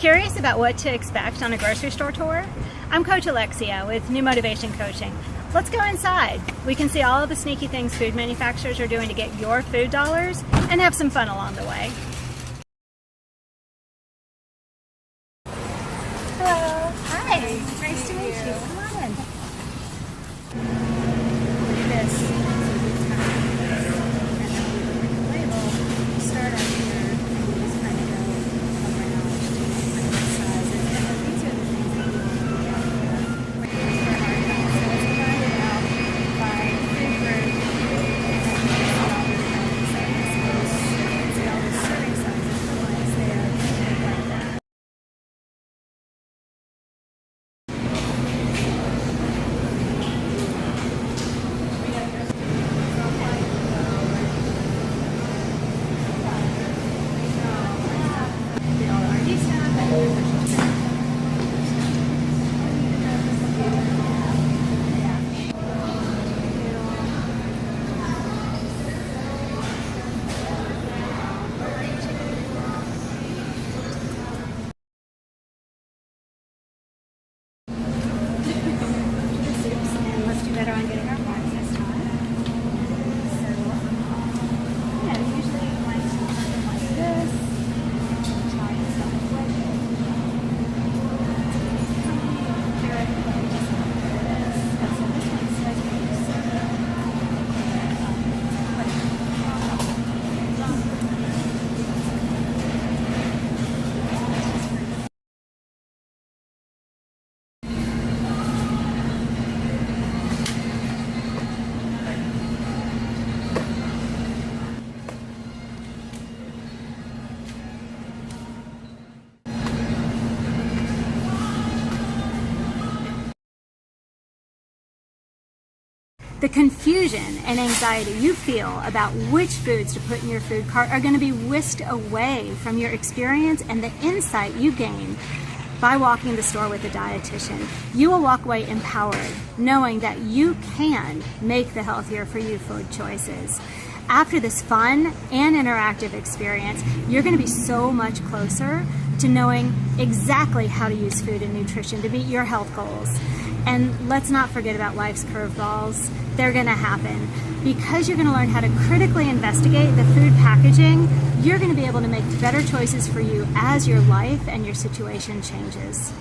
Curious about what to expect on a grocery store tour? I'm Coach Alexia with New Motivation Coaching. Let's go inside. We can see all of the sneaky things food manufacturers are doing to get your food dollars and have some fun along the way. Hello. Hi. Nice to meet you. Come on in. Look at this. Label. Start up here. Just kind of go over and on to sizes. And then these are the things that you want to look out for. So it's divided out by food group. And then all the different sizes. So you can see all the serving sizes for ones there. Like that. Let's do better on getting our marks this time. So, yeah, usually you like something like this. Try something like this. Here, just like this. So this one says the confusion and anxiety you feel about which foods to put in your food cart are going to be whisked away from your experience and the insight you gain by walking the store with a dietitian. You will walk away empowered, knowing that you can make the healthier for you food choices. After this fun and interactive experience, you're going to be so much closer to knowing exactly how to use food and nutrition to meet your health goals. And let's not forget about life's curveballs. They're gonna happen. Because you're gonna learn how to critically investigate the food packaging, you're gonna be able to make better choices for you as your life and your situation changes.